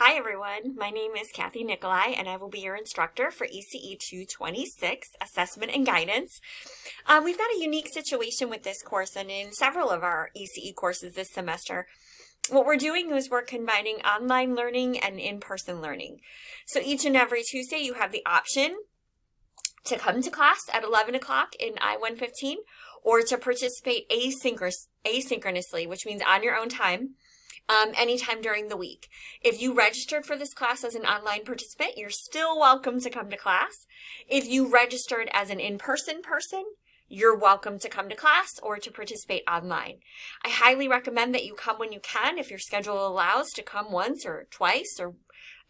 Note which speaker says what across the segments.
Speaker 1: Hi everyone, my name is Kathy Nicolai and I will be your instructor for ECE 226, Assessment and Guidance. We've got a unique situation with this course and in several of our ECE courses this semester. What we're doing is we're combining online learning and in-person learning. So each and every Tuesday you have the option to come to class at 11 o'clock in I-115 or to participate asynchronously, which means on your own time. Anytime during the week. If you registered for this class as an online participant, you're still welcome to come to class. If you registered as an in-person person, you're welcome to come to class or to participate online. I highly recommend that you come when you can. If your schedule allows to come once or twice or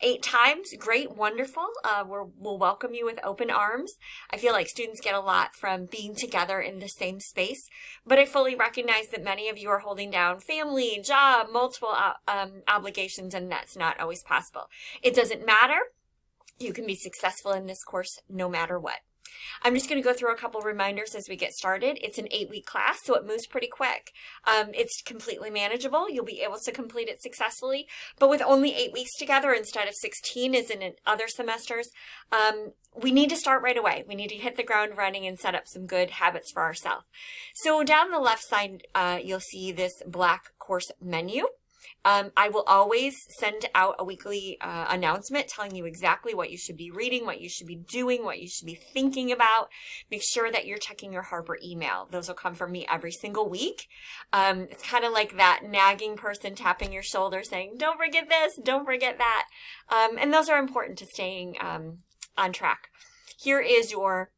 Speaker 1: 8 times, great, wonderful. We'll welcome you with open arms. I feel like students get a lot from being together in the same space, but I fully recognize that many of you are holding down family, job, multiple obligations, and that's not always possible. It doesn't matter. You can be successful in this course no matter what. I'm just going to go through a couple reminders as we get started. It's an 8-week class, so it moves pretty quick. It's completely manageable. You'll be able to complete it successfully, but with only 8 weeks together instead of 16 as in other semesters, we need to start right away. We need to hit the ground running and set up some good habits for ourselves. So down the left side, you'll see this black course menu. I will always send out a weekly announcement telling you exactly what you should be reading, what you should be doing, what you should be thinking about. Make sure that you're checking your Harper email. Those will come from me every single week. It's kind of like that nagging person tapping your shoulder saying, don't forget this, don't forget that. And those are important to staying on track. Here is your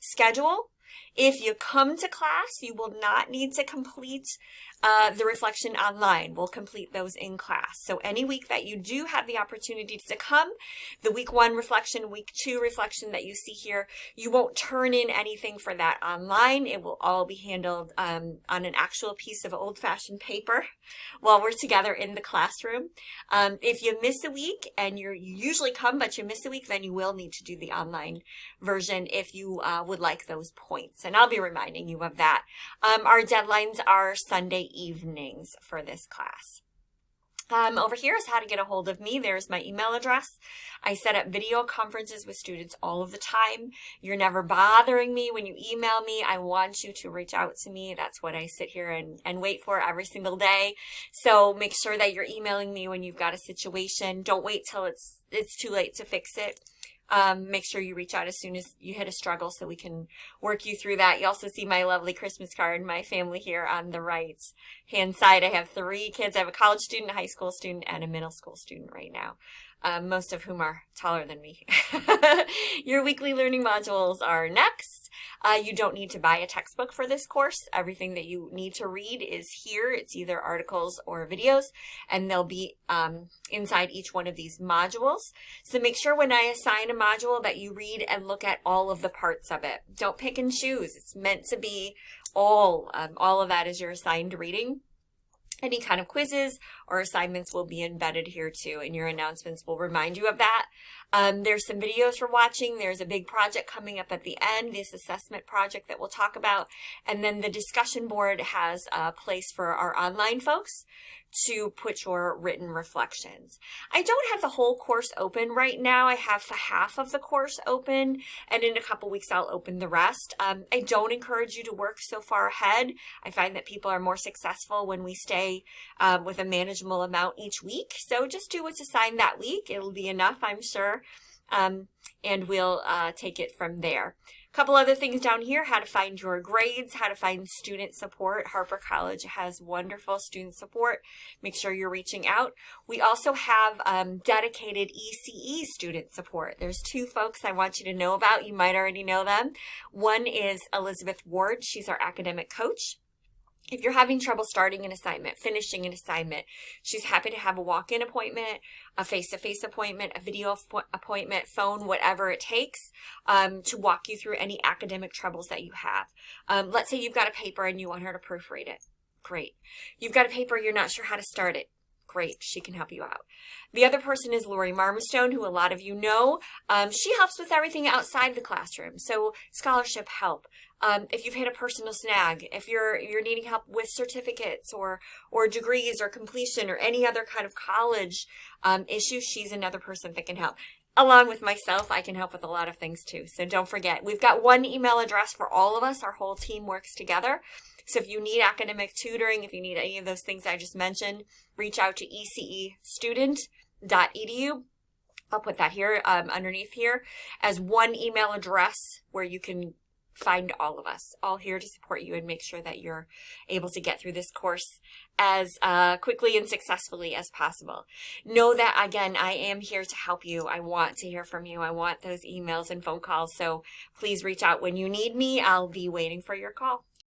Speaker 1: schedule. If you come to class, you will not need to complete the reflection online. We'll complete those in class. So any week that you do have the opportunity to come, the week 1 reflection, week 2 reflection that you see here, you won't turn in anything for that online. It will all be handled on an actual piece of old-fashioned paper while we're together in the classroom. If you miss a week and you usually come, but you miss a week, then you will need to do the online version if you would like those points. And I'll be reminding you of that. Our deadlines are Sunday evenings for this class. Over here is how to get a hold of me. There's my email address. I set up video conferences with students all of the time. You're never bothering me when you email me. I want you to reach out to me. That's what I sit here and wait for every single day. So make sure that you're emailing me when you've got a situation. Don't wait till it's too late to fix it. Make sure you reach out as soon as you hit a struggle so we can work you through that. You also see my lovely Christmas card, my family here on the right hand side. I have 3 kids. I have a college student, a high school student, and a middle school student right now. Most of whom are taller than me. Your weekly learning modules are next. You don't need to buy a textbook for this course. Everything that you need to read is here. It's either articles or videos, and they'll be inside each one of these modules. So make sure when I assign a module that you read and look at all of the parts of it. Don't pick and choose. It's meant to be all of that is your assigned reading. Any kind of quizzes or assignments will be embedded here too, and your announcements will remind you of that. There's some videos for watching. There's a big project coming up at the end, this assessment project that we'll talk about. And then the discussion board has a place for our online folks to put your written reflections. I don't have the whole course open right now. I have half of the course open, and in a couple weeks I'll open the rest. I don't encourage you to work so far ahead. I find that people are more successful when we stay with a manageable amount each week. So just do what's assigned that week. It'll be enough, I'm sure, and we'll take it from there. A couple other things down here, how to find your grades, how to find student support. Harper College has wonderful student support. Make sure you're reaching out. We also have dedicated ECE student support. There's 2 folks I want you to know about. You might already know them. One is Elizabeth Ward. She's our academic coach. If you're having trouble starting an assignment, finishing an assignment, she's happy to have a walk-in appointment, a face-to-face appointment, a video appointment, phone, whatever it takes to walk you through any academic troubles that you have. Let's say you've got a paper and you want her to proofread it. Great. You've got a paper, you're not sure how to start it. Great, she can help you out. The other person is Lori Marmistone, who a lot of you know. She helps with everything outside the classroom. So scholarship help, if you've hit a personal snag, if you're needing help with certificates or degrees or completion or any other kind of college issue, she's another person that can help. Along with myself, I can help with a lot of things too. So don't forget, we've got one email address for all of us. Our whole team works together. So if you need academic tutoring, if you need any of those things I just mentioned, reach out to ecestudent.edu. I'll put that here underneath here as one email address where you can find all of us, all here to support you and make sure that you're able to get through this course as quickly and successfully as possible. Know that, again, I am here to help you. I want to hear from you. I want those emails and phone calls. So please reach out when you need me. I'll be waiting for your call.